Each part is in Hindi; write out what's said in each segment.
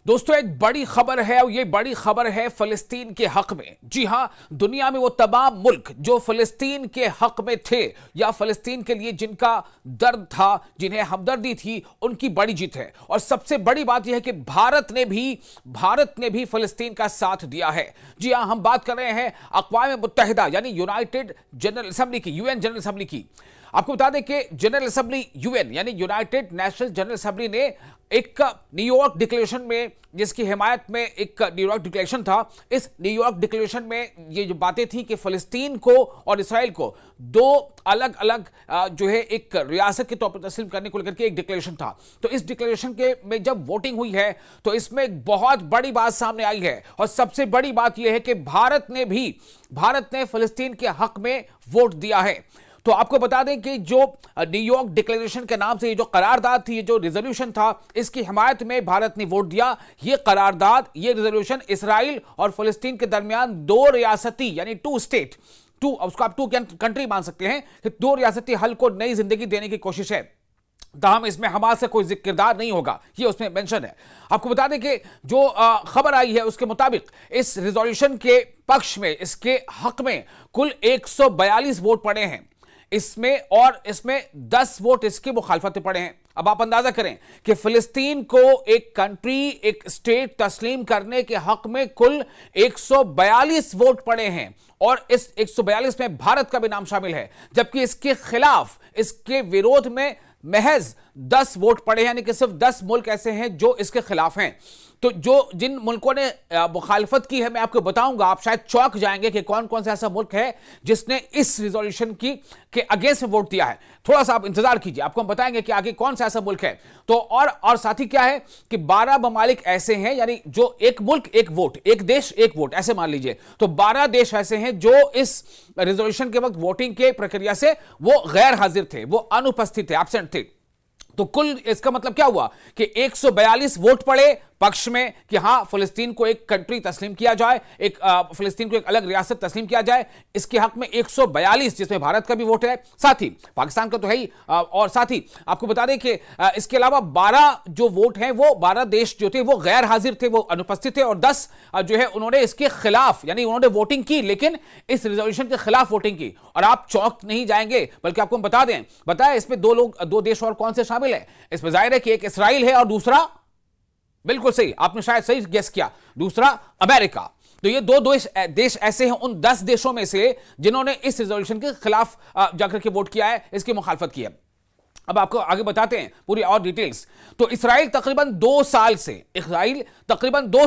दोस्तों, एक बड़ी खबर है और ये बड़ी खबर है फिलिस्तीन के हक में। जी हां, दुनिया में वो तमाम मुल्क जो फिलिस्तीन के हक में थे या फिलिस्तीन के लिए जिनका दर्द था, जिन्हें हमदर्दी थी, उनकी बड़ी जीत है। और सबसे बड़ी बात यह है कि भारत ने भी फिलिस्तीन का साथ दिया है। जी हां, हम बात कर रहे हैं अक़वाम मुत्तहिदा यानी यूनाइटेड जनरल असेंबली की, यूएन जनरल असेंबली की। आपको बता दें कि जनरल असेंबली यूएन यानी यूनाइटेड नेशनल जनरल असेंबली ने एक न्यूयॉर्क डिक्लेरेशन में, जिसकी हिमायत में एक न्यूयॉर्क डिक्लेरेशन था, इस न्यूयॉर्क डिक्लेरेशन में ये जो बातें थी कि फिलिस्तीन को और इसराइल को दो अलग अलग जो है एक रियासत के तौर पर तस्लीम करने को लेकर के एक डिक्लेरेशन था। तो इस डिक्लेरेशन के में जब वोटिंग हुई है तो इसमें एक बहुत बड़ी बात सामने आई है। और सबसे बड़ी बात यह है कि भारत ने फिलिस्तीन के हक में वोट दिया है। तो आपको बता दें कि जो न्यूयॉर्क डिक्लेरेशन के नाम से ये जो करारदाद थी, ये जो रिजोल्यूशन था, इसकी हिमायत में भारत ने वोट दिया। ये करारदाद, ये रिजोल्यूशन इसराइल और फिलिस्तीन के दरमियान दो रियासती यानी उसको आप टू कंट्री मान सकते हैं कि दो रियासती हल को नई जिंदगी देने की कोशिश है। ताहम इसमें हमास का कोई किरदार नहीं होगा, ये उसमें मेंशन है। आपको बता दें कि जो खबर आई है उसके मुताबिक इस रिजोल्यूशन के पक्ष में, इसके हक में कुल 142 वोट पड़े हैं इसमें, और इसमें 10 वोट इसकी मुखालफत पड़े हैं। अब आप अंदाजा करें कि फिलिस्तीन को एक कंट्री, एक स्टेट तस्लीम करने के हक में कुल 142 वोट पड़े हैं, और इस 142 में भारत का भी नाम शामिल है। जबकि इसके खिलाफ, इसके विरोध में महज 10 वोट पड़े हैं, यानी कि सिर्फ 10 मुल्क ऐसे हैं जो इसके खिलाफ हैं। तो जिन मुल्कों ने मुखालफत की है, मैं आपको बताऊंगा, आप शायद चौंक जाएंगे कि कौन कौन सा ऐसा मुल्क है जिसने इस रिजोल्यूशन के अगेंस्ट में वोट दिया है। थोड़ा सा आप इंतजार कीजिए, आपको हम बताएंगे कि आगे कौन सा ऐसा मुल्क है। तो और साथ ही क्या है कि 12 ममालिक ऐसे हैं, यानी जो एक मुल्क एक वोट, एक देश एक वोट, ऐसे मान लीजिए। तो 12 देश ऐसे हैं जो इस रिजोल्यूशन के वक्त वोटिंग के प्रक्रिया से वो गैर हाजिर थे, वो अनुपस्थित थे, एब्सेंट थे। तो कुल इसका मतलब क्या हुआ कि 142 वोट पड़े पक्ष में कि हां, फिलिस्तीन को एक कंट्री तस्लीम किया जाए, फिलिस्तीन को एक अलग रियासत तस्लीम किया जाए। इसके हक में 142, जिसमें भारत का भी वोट है, साथ ही पाकिस्तान का तो है ही, और साथ ही आपको बता दें कि इसके अलावा 12 जो वोट हैं, वो 12 देश जो थे वो गैर हाजिर थे, वो अनुपस्थित थे, और 10 जो है उन्होंने इसके खिलाफ, यानी उन्होंने वोटिंग की, लेकिन इस रिजोल्यूशन के खिलाफ वोटिंग की। और आप चौंक नहीं जाएंगे, बल्कि आपको हम बताएं इसमें दो देश और कौन से शामिल है। इसमें जाहिर है कि एक इसराइल है और दूसरा, बिल्कुल सही, आपने शायद सही गेस किया, दूसरा अमेरिका। तो ये दो देश ऐसे हैं उन 10 देशों में से जिन्होंने इस रिजोल्यूशन के खिलाफ जाकर के वोट किया है, इसकी मुखालफत की है। अब आपको आगे बताते हैं पूरी और डिटेल्स। तो इसराइल तकरीबन 2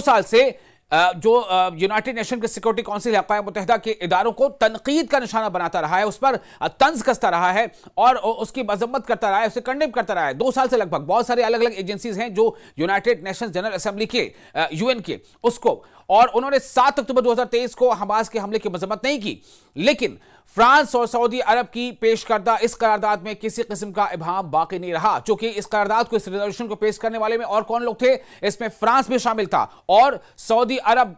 साल से जो यूनाइटेड नेशन के सिक्योरिटी काउंसिल है, अक़वाम मुत्तहिदा के इदारों को तनकीद का निशाना बनाता रहा है, उस पर तंज कसता रहा है और उसकी मजम्मत करता रहा है, उसे कंडेम करता रहा है 2 साल से लगभग। बहुत सारे अलग अलग एजेंसीज हैं जो यूनाइटेड नेशंस जनरल असेंबली के, यूएन के, उसको, और उन्होंने 7 अक्टूबर 2023 को हमास के हमले की मजम्मत नहीं की। लेकिन फ्रांस और सऊदी अरब की पेश करदा इस करारदाद में किसी किस्म का इबाम बाकी नहीं रहा। चूंकि इस करारदाद को, इस रिजोल्यूशन को पेश करने वाले में और कौन लोग थे, इसमें फ्रांस भी शामिल था और सऊदी अरब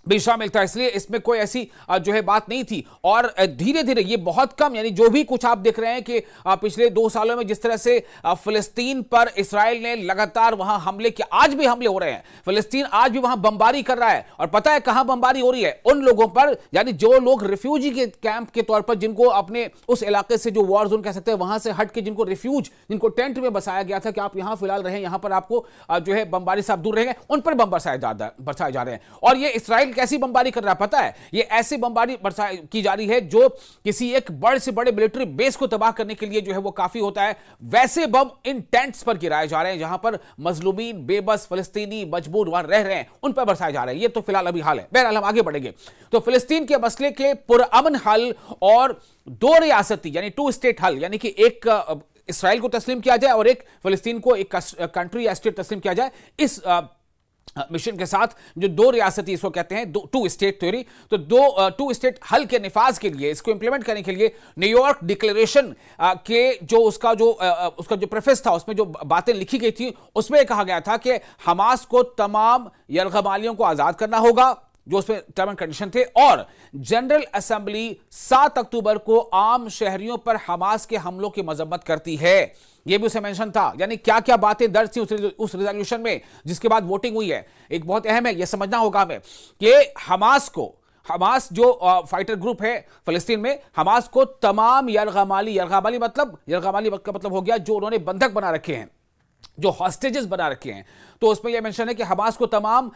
भी शामिल था, इसलिए इसमें कोई ऐसी जो है बात नहीं थी। और धीरे धीरे ये बहुत कम, यानी जो भी कुछ आप देख रहे हैं कि पिछले 2 सालों में जिस तरह से फिलिस्तीन पर इसराइल ने लगातार वहां हमले किए, आज भी हमले हो रहे हैं, फिलिस्तीन आज भी वहां बमबारी कर रहा है। और पता है कहां बमबारी हो रही है? उन लोगों पर, यानी जो लोग रिफ्यूजी के कैंप के तौर पर, जिनको अपने उस इलाके से, जो वॉर जोन कह सकते हैं, वहां से हट के जिनको टेंट में बसाया गया था कि आप यहां फिलहाल रहें, यहां पर आपको जो है बमबारी से आप दूर रहेंगे, उन पर बम बरसाए जा रहे हैं। और ये इसराइल कैसी बमबारी कर रहा है पता है? ये ऐसी बमबारी की जा रही है जो किसी एक बड़े से बड़े मिलिट्री बेस को तबाह करने के लिए जो है वो काफी होता है। वैसे बम इन टेंट्स पर गिराए जा रहे हैं जहां पर मजलूमीन, बेबस फिलिस्तीनी मजबूर वहां रह रहे हैं, उन पर बरसाए जा रहे हैं। ये तो फिलहाल अभी हाल है। बहरहाल हम आगे बढ़ेंगे। तो फिलिस्तीन के मसले के पुरअमन हल और 2 रियासती यानी 2 स्टेट हल, यानी कि एक इसराइल को तस्लीम किया जाए और एक फिलिस्तीन को एक कंट्री या स्टेट तस्लीम किया जाए, इस मिशन के साथ, जो 2 रियासती इसको कहते हैं, 2 स्टेट थ्योरी। तो 2 स्टेट हल के निफाज के लिए, इसको इंप्लीमेंट करने के लिए न्यूयॉर्क डिक्लेरेशन के जो उसका जो प्रेफेस था, उसमें जो बातें लिखी गई थी, उसमें कहा गया था कि हमास को तमाम यरगमालियों को आजाद करना होगा, जो उसमें टर्म एंड कंडीशन थे, और जनरल असेंबली 7 अक्टूबर को आम शहरियों पर हमास के हमलों की मजम्मत करती है। यह भी उसे मेंशन था। यानी क्या क्या बातें दर्ज थी उस रिजोल्यूशन में जिसके बाद वोटिंग हुई है, एक बहुत अहम है, यह समझना होगा हमें कि हमास जो फाइटर ग्रुप है फिलिस्तीन में, हमास को तमाम यरगमाली का मतलब हो गया जो उन्होंने बंधक बना रखे हैं, जो हॉस्टेजेस बना रखे हैं, तो उसमें यह मेंशन है कि हमास को तमाम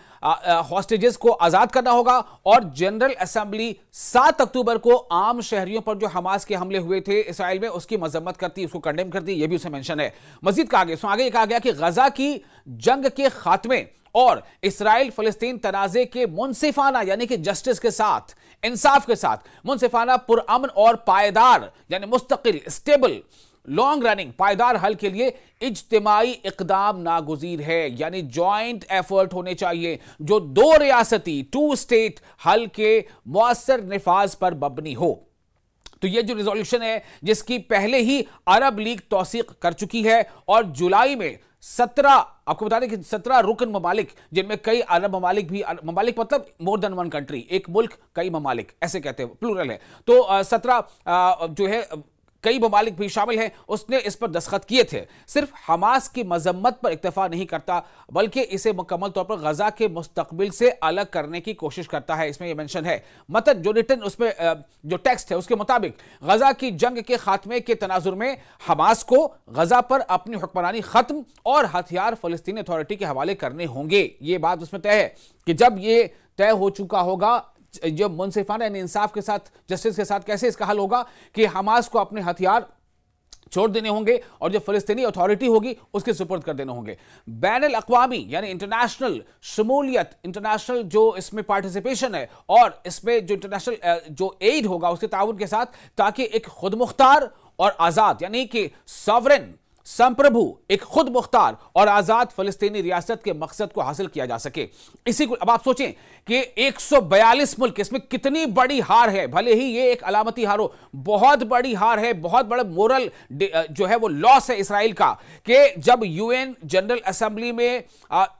हॉस्टेजेस को आजाद करना होगा। और जनरल असेंबली 7 अक्टूबर को आम शहरियों पर जो हमास के हमले हुए थे इसराइल में उसकी मजम्मत करती, उसको कंडेम करती, यह भी उसे मेंशन है। मजीद कहा गया, आगे कहा गया कि गजा की जंग के खात्मे और इसराइल फलस्तीन तनाजे के मुनसिफाना यानी कि जस्टिस के साथ, इंसाफ के साथ, मुनसिफाना, पुरअमन और पायदार यानी मुस्तकिल, स्टेबल, लॉन्ग रनिंग पायदार हल के लिए इज्तिमाई इकदाम नागुज़ीर है। यानी जॉइंट एफर्ट होने चाहिए जो 2 रियासती 2 स्टेट हल के मुअस्सर निफाज पर मबनी हो। तो यह जो रिजोल्यूशन है जिसकी पहले ही अरब लीग तौसीक कर चुकी है, और जुलाई में 17, आपको बता दें कि 17 रुकन ममालिक, जिनमें कई अरब ममालिक भी, ममालिक मतलब मोर देन वन कंट्री, एक मुल्क कई ममालिक ऐसे कहते हैं, प्लूरल है, तो 17 जो है कई ममालिक भी शामिल हैं, उसने इस पर दस्तखत किए थे। सिर्फ हमास की मजम्मत पर इक्तफा नहीं करता बल्कि इसे मुकम्मल तौर पर गजा के मुस्तकबिल से अलग करने की कोशिश करता है। इसमें यह मेंशन है, मतन जो रिटन उसमें जो टेक्स्ट है उसके मुताबिक गजा की जंग के खात्मे के तनाजुर में हमास को गजा पर अपनी हुक्मरानी खत्म और हथियार फलस्तीनी अथॉरिटी के हवाले करने होंगे। ये बात उसमें तय है कि जब ये तय हो चुका होगा, जो मुनसिफाना यानी इंसाफ के साथ, जस्टिस के साथ, कैसे इसका हल होगा कि हमास को अपने हथियार छोड़ देने होंगे और जो फलस्तीनी अथॉरिटी होगी उसके सुपुर्द कर देने होंगे। बैनुल अक़वामी यानी इंटरनेशनल शमूलियत, इंटरनेशनल जो इसमें पार्टिसिपेशन है और इसमें जो इंटरनेशनल जो एड होगा उसके ताउन के साथ, ताकि एक खुद मुख्तार और आजाद यानी कि सॉवरेन, संप्रभु, एक खुद मुख्तार और आजाद फलस्तीनी रियासत के मकसद को हासिल किया जा सके। इसी को अब आप सोचें कि 142 मुल्क, इसमें कितनी बड़ी हार है। भले ही ये एक अलामती हार हो, बहुत बड़ी हार है, बहुत बड़ा मोरल जो है वो लॉस है इसराइल का, कि जब यूएन जनरल असेंबली में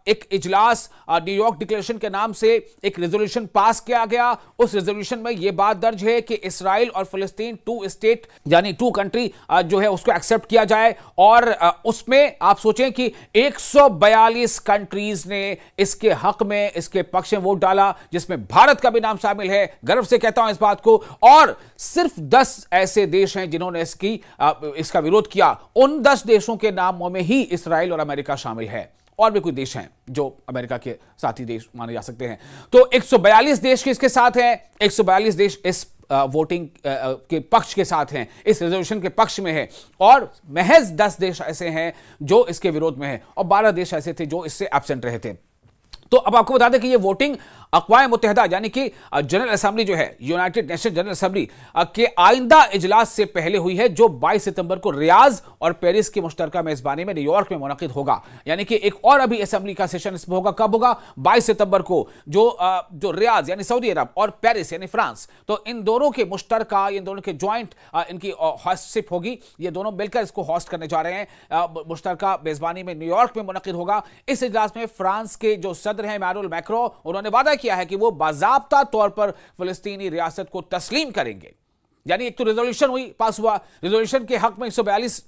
एक इजलास न्यूयॉर्क डिक्लेरेशन के नाम से एक रेजोल्यूशन पास किया गया, उस रेजोल्यूशन में यह बात दर्ज है कि इसराइल और फलस्तीन 2 स्टेट यानी 2 कंट्री जो है उसको एक्सेप्ट किया जाए। और उसमें आप सोचें कि 142 कंट्रीज ने इसके हक में, इसके पक्ष में वोट डाला, जिसमें भारत का भी नाम शामिल है। गर्व से कहता हूं इस बात को। और सिर्फ 10 ऐसे देश हैं जिन्होंने इसका विरोध किया। उन 10 देशों के नामों में ही इसराइल और अमेरिका शामिल है। और भी कुछ देश हैं जो अमेरिका के साथी देश माने जा सकते हैं। तो 142 देश इसके साथ हैं, 142 देश इस वोटिंग के पक्ष के साथ हैं, इस रेजोल्यूशन के पक्ष में है, और महज 10 देश ऐसे हैं जो इसके विरोध में हैं, और 12 देश ऐसे थे जो इससे एब्सेंट रहे थे। तो अब आपको बता दें कि ये वोटिंग अक़वाम मुत्तहिदा यानी कि जनरल असेंबली जो है, यूनाइटेड नेशन जनरल असेंबली के आइंदा इजलास से पहले हुई है, जो 22 सितंबर को रियाज और पेरिस की मुश्तरका मेजबानी में न्यूयॉर्क में मुनक़िद होगा। यानी कि एक और अभी असेंबली का सेशन इसमें होगा। कब होगा? 22 सितंबर को, जो रियाज यानी सऊदी अरब और पेरिस यानी फ्रांस, तो इन दोनों के मुश्तरका, इन दोनों के ज्वाइंट इनकी हॉस्टशिप होगी। ये दोनों मिलकर इसको होस्ट करने जा रहे हैं। मुश्तरका मेजबानी में न्यूयॉर्क में मुनक़िद होगा। इस इजलास में फ्रांस के जो सदर हैं इमानुएल मैक्रों, उन्होंने वादा किया है कि वो बाज़ाब्ता तौर पर फिलिस्तीनी रियासत को तस्लीम करेंगे। यानी एक तो रिजोल्यूशन हुई, पास हुआ, रिजोल्यूशन के हक में 142,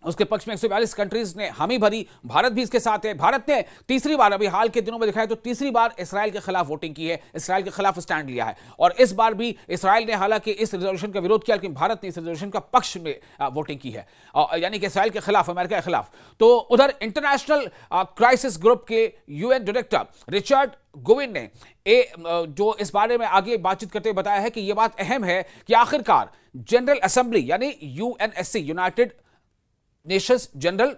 उसके पक्ष में 142 कंट्रीज ने हामी भरी। भारत भी इसके साथ है। भारत ने तीसरी बार, अभी हाल के दिनों में दिखाया तो तीसरी बार इसराइल के खिलाफ वोटिंग की है, इसराइल के खिलाफ स्टैंड लिया है। और इस बार भी इसराइल ने हालांकि इस रेजोल्यूशन का विरोध किया, लेकिन भारत ने इस रेजोल्यूशन का पक्ष में वोटिंग की है, यानी कि इसराइल के खिलाफ, अमेरिका के खिलाफ। तो उधर इंटरनेशनल क्राइसिस ग्रुप के यूएन डायरेक्टर रिचर्ड गोविन ने जो इस बारे में आगे बातचीत करते हुए बताया है कि यह बात अहम है कि आखिरकार जनरल असेंबली यानी UNSC, United Nations General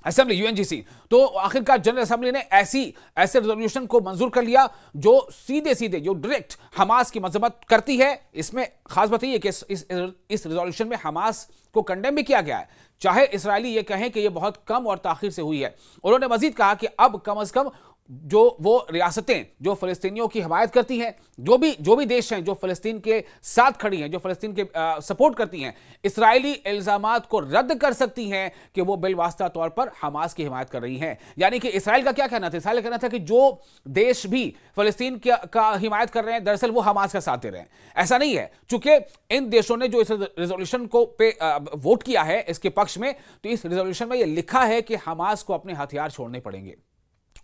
Assembly, UNGC, तो आखिरकार जनरल असेंबली ने ऐसे रेजोल्यूशन को मंजूर कर लिया जो सीधे जो डायरेक्ट हमास की मजम्मत करती है। इसमें खास बात यह है कि इस रेजोल्यूशन में हमास को कंडेम भी किया गया है, चाहे इसराइली ये कहें कि यह बहुत कम और ताखिर से हुई है। उन्होंने मजीद कहा कि अब कम अज कम जो वो रियासतें जो फ़लस्तीनियों की हिमायत करती हैं, जो भी देश हैं जो फ़लस्तीन के साथ खड़ी हैं, जो फ़लस्तीन के सपोर्ट करती हैं, इस्राएली इल्ज़ामात को रद्द कर सकती हैं कि वो बिलवास्ता तौर पर हमास की हिमायत कर रही हैं। यानी कि इसराइल का क्या कहना था? इसराइल का कहना था कि जो देश भी फ़लस्तीन का हिमायत कर रहे हैं, दरअसल वो हमास का साथ दे रहे हैं। ऐसा नहीं है, चूंकि इन देशों ने जो इस रेजोल्यूशन को पे वोट किया है इसके पक्ष में, तो इस रेजोल्यूशन में यह लिखा है कि हमास को अपने हथियार छोड़ने पड़ेंगे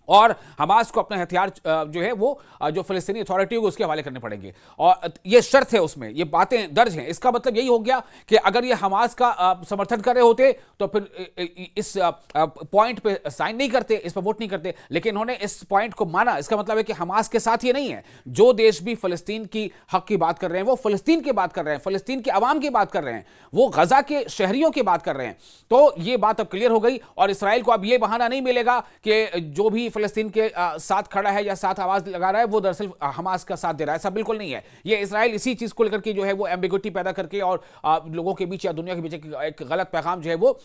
और हमास को अपने हथियार जो है वो जो फ़लस्तीनी अथॉरिटी होगी उसके हवाले करने पड़ेंगे, और ये शर्त है उसमें, ये बातें दर्ज हैं। इसका मतलब यही हो गया कि अगर ये हमास का समर्थन कर रहे होते तो फिर इस पॉइंट पे साइन नहीं करते, इस पर वोट नहीं करते, लेकिन इन्होंने इस पॉइंट को माना। इसका मतलब है कि हमास के साथ ये नहीं है। जो देश भी फ़लस्तीन की हक की बात कर रहे हैं वो फ़लस्तीन की बात कर रहे हैं, फ़लस्तीन के अवाम की बात कर रहे हैं, वो गजा के शहरियों की बात कर रहे हैं। तो ये बात अब क्लियर हो गई और इसराइल को अब ये बहाना नहीं मिलेगा कि जो भी फ़लस्तीन के साथ खड़ा है या साथ आवाज लगा रहा है वो दरअसल हमास का साथ दे रहा है। ऐसा बिल्कुल नहीं है। ये इसराइल इसी चीज को लेकर के जो है वो एम्बिग्विटी पैदा करके और लोगों के बीच या दुनिया के बीच एक गलत पैगाम जो है वो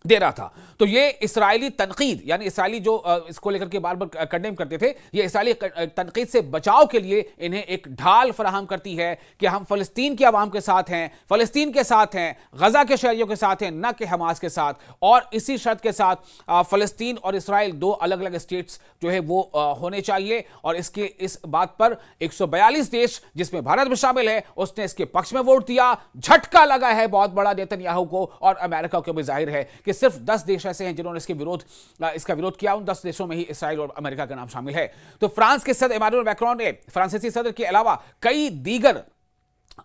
दे रहा था। तो ये इसराइली तनकीद, यानी इसराइली जो इसको लेकर के बार बार कंडेम करते थे, ये इसराइली तनकीद से बचाव के लिए इन्हें एक ढाल फराहम करती है कि हम फ़लस्तीन के अवाम के साथ हैं, फ़लस्तीन के साथ हैं, गजा के शहरियों के साथ हैं, न कि हमास के साथ। और इसी शर्त के साथ फ़लस्तीन और इसराइल दो अलग अलग स्टेट्स जो है वो होने चाहिए। और इस बात पर 142 देश जिसमें भारत भी शामिल है उसने इसके पक्ष में वोट दिया। झटका लगा है बहुत बड़ा नेतन्याहू को और अमेरिका को भी जाहिर है कि सिर्फ 10 देश ऐसे हैं जिन्होंने इसका विरोध किया। उन 10 देशों में ही इसराइल और अमेरिका का नाम शामिल है। तो फ्रांस के सदर इमानुएल मैक्रोन ने फ्रांसीसी सदर के अलावा कई दीगर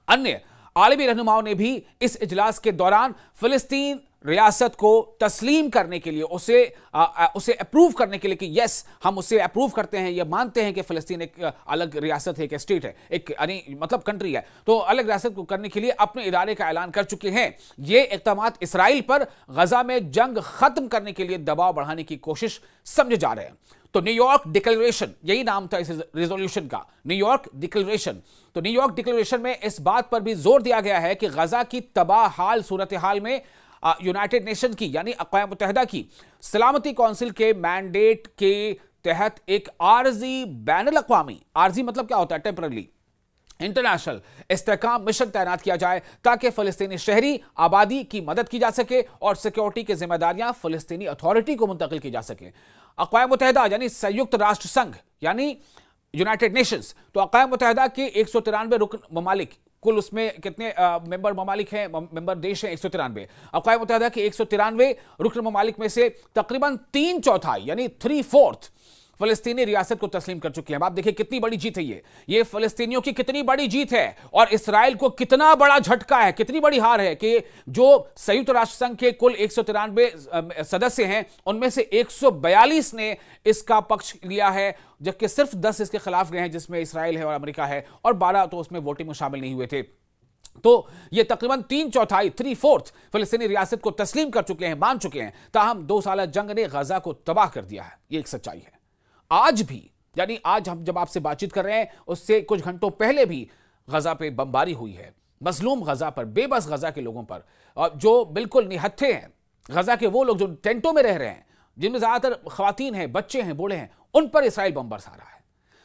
अन्य आलमी रहनुमाओं ने भी इस इजलास के दौरान फिलिस्तीन रियासत को तस्लीम करने के लिए, उसे अप्रूव करने के लिए कि यस हम उसे अप्रूव करते हैं, ये मानते हैं कि फिलिस्तीन एक अलग रियासत है, एक स्टेट है, एक मतलब कंट्री है, तो अलग रियासत को करने के लिए अपने इरादे का ऐलान कर चुके हैं। ये इक़दामात इसराइल पर गजा में जंग खत्म करने के लिए दबाव बढ़ाने की कोशिश समझे जा रहे हैं। तो न्यूयॉर्क डिक्लेरेशन, यही नाम था इस रेजोल्यूशन का, न्यूयॉर्क डिक्लेरेशन। तो न्यूयॉर्क डिक्लेरेशन में इस बात पर भी जोर दिया गया है कि गजा की तबाह हाल सूरत हाल में यूनाइटेड नेशन की यानी अक़वाम मुत्तहिदा की सलामती काउंसिल के मैंडेट के तहत एक आर्जी बैनुल अक़वामी, आर्जी मतलब क्या होता है, टेम्पररी, इंटरनेशनल इस्तेहकाम मिशन तैनात किया जाए ताकि फ़लस्तीनी शहरी आबादी की मदद की जा सके और सिक्योरिटी की जिम्मेदारियां फ़लस्तीनी अथॉरिटी को मुंतकिल की जा सके। अक़वाम मुत्तहिदा यानी संयुक्त राष्ट्र संघ यानी यूनाइटेड नेशंस, तो अक़वाम मुत्तहिदा के 193 रुकन ममालिक, कुल उसमें कितने मेंबर ममालिक हैं, मेंबर देश हैं 193। अक़वाम मुत्तहिदा के 193 रुकन ममालिक में से तकरीबन 3/4 यानी 3/4 फ़लस्तीनी रियासत को तस्लीम कर चुके हैं। अब आप देखिए कितनी बड़ी जीत है ये फ़लस्तीनियों की कितनी बड़ी जीत है और इसराइल को कितना बड़ा झटका है, कितनी बड़ी हार है कि जो संयुक्त राष्ट्र संघ के कुल 193 सदस्य हैं उनमें से 142 ने इसका पक्ष लिया है, जबकि सिर्फ 10 इसके खिलाफ गए हैं, जिसमें इसराइल है और अमेरिका है, और 12 तो उसमें वोटिंग में शामिल नहीं हुए थे। तो ये तकरीबन 3/4 फ़लस्तीनी रियासत को तस्लीम कर चुके हैं, मान चुके हैं। ताहम 2 साल जंग ने गजा को तबाह कर दिया है, ये एक सच्चाई है। आज भी, यानी आज हम जब आपसे बातचीत कर रहे हैं उससे कुछ घंटों पहले भी गजा पे बमबारी हुई है, मजलूम गजा पर, बेबस गजा के लोगों पर, और जो बिल्कुल निहत्थे हैं गजा के, वो लोग जो टेंटों में रह रहे हैं, जिनमें ज्यादातर खवातीन हैं, बच्चे हैं, बूढ़े हैं, उन पर इसराइल बम बरसा रहा है।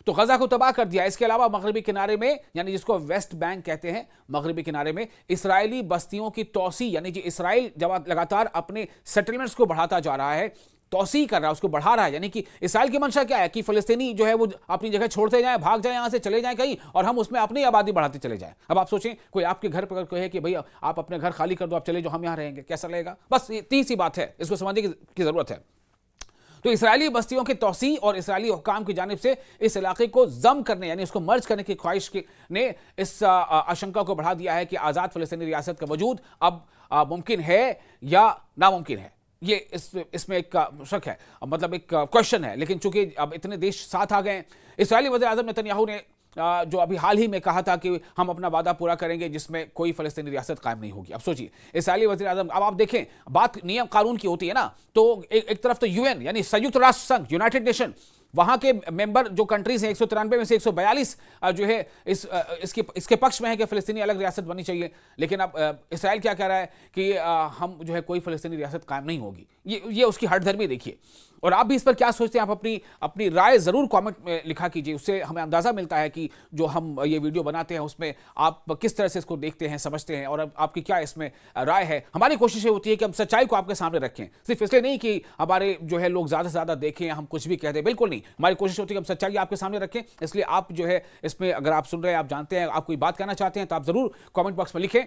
तो गजा को तबाह कर दिया। इसके अलावा मगरबी किनारे में, यानी जिसको वेस्ट बैंक कहते हैं, मगरबी किनारे में इसराइली बस्तियों की तौसी, यानी कि इसराइल जब लगातार अपने सेटलमेंट्स को बढ़ाता जा रहा है, तौसी कर रहा है, उसको बढ़ा रहा है, यानी कि इसराइल की मंशा क्या है कि फ़लस्तीनी जो है वो अपनी जगह छोड़ते जाएं, भाग जाएं, यहां से चले जाएं कहीं, और हम उसमें अपनी आबादी बढ़ाते चले जाएं। अब आप सोचें कोई आपके घर पर कहे कि भैया आप अपने घर खाली कर दो, आप चले जाओ, हम यहां रहेंगे, कैसा लगेगा? बस इतनी सी बात है, इसको समझने की जरूरत है। तो इसराइली बस्तियों की तौसी और इसराइली हुक्काम की जानिब से इस इलाके को जम करने यानी उसको मर्ज करने की ख्वाहिश ने इस आशंका को बढ़ा दिया है कि आज़ाद फ़लस्तीनी रियासत का वजूद अब मुमकिन है या नामुमकिन है। ये इसमें एक शक है, मतलब एक क्वेश्चन है। लेकिन चूंकि अब इतने देश साथ आ गए, इसराइली वज़ीर आज़म नेतन्याहू ने जो अभी हाल ही में कहा था कि हम अपना वादा पूरा करेंगे जिसमें कोई फ़लस्तीनी रियासत कायम नहीं होगी। अब सोचिए इसराइली वज़ीर आज़म, अब आप देखें बात नियम कानून की होती है ना, तो एक तरफ तो यूएन यानी संयुक्त राष्ट्र संघ, यूनाइटेड नेशन, वहां के मेंबर जो कंट्रीज हैं 193 में से 142 जो है इसके पक्ष में है कि फ़लस्तीनी अलग रियासत बननी चाहिए। लेकिन अब इसराइल क्या कह रहा है कि हम जो है कोई फ़लस्तीनी रियासत कायम नहीं होगी। ये उसकी हठधर्मी देखिए। और आप भी इस पर क्या सोचते हैं, आप अपनी अपनी राय जरूर कमेंट में लिखा कीजिए। उससे हमें अंदाजा मिलता है कि जो हम ये वीडियो बनाते हैं उसमें आप किस तरह से इसको देखते हैं, समझते हैं, और आपकी क्या इसमें राय है। हमारी कोशिश ये होती है कि हम सच्चाई को आपके सामने रखें, सिर्फ इसलिए नहीं कि हमारे जो है लोग ज्यादा से ज्यादा देखें, हम कुछ भी कह दें, बिल्कुल नहीं। हमारी कोशिश होती है कि हम सच्चाई आपके सामने रखें। इसलिए आप जो है इसमें अगर आप सुन रहे हैं, आप जानते हैं, आप कोई बात कहना चाहते हैं, तो आप जरूर कमेंट बॉक्स में लिखें।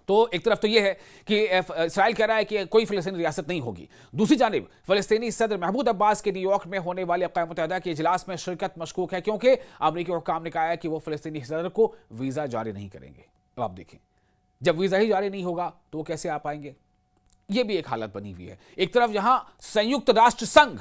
तो एक तरफ तो यह है कि इस्राइल कह रहा है कि कोई फिलिस्तीनी रियासत नहीं होगी, दूसरी जानिब फिलिस्तीनी सदर महमूद अब्बास के न्यूयॉर्क में होने वाले अक़वाम मुत्तहिदा के इजलास में शिरकत मशकूक है, क्योंकि अमरीकी हुक्काम ने कहा है कि वो फिलिस्तीनी सदर को वीज़ा जारी नहीं करेंगे। अब आप देखें, जब वीज़ा ही जारी नहीं होगा तो वो कैसे आ पाएंगे, ये भी एक हालत बनी हुई है। एक तरफ यहां संयुक्त राष्ट्र संघ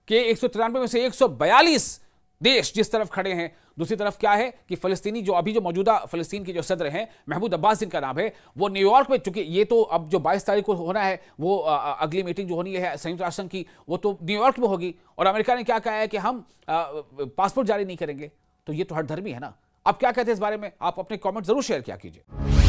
के 193 में से 142 देश जिस तरफ खड़े हैं, दूसरी तरफ क्या है कि फिलिस्तीनी जो अभी जो मौजूदा फिलिस्तीन के जो सदर हैं महमूद अब्बास जिनका नाम है, वो न्यूयॉर्क में, चूंकि ये तो अब जो 22 तारीख को होना है, वो अगली मीटिंग जो होनी है संयुक्त राष्ट्र संघ की, वो तो न्यूयॉर्क में होगी। और अमेरिका ने क्या कहा है कि हम पासपोर्ट जारी नहीं करेंगे। तो ये तो हठधर्मी है ना। आप क्या कहते हैं इस बारे में, आप अपने कॉमेंट जरूर शेयर किया कीजिए।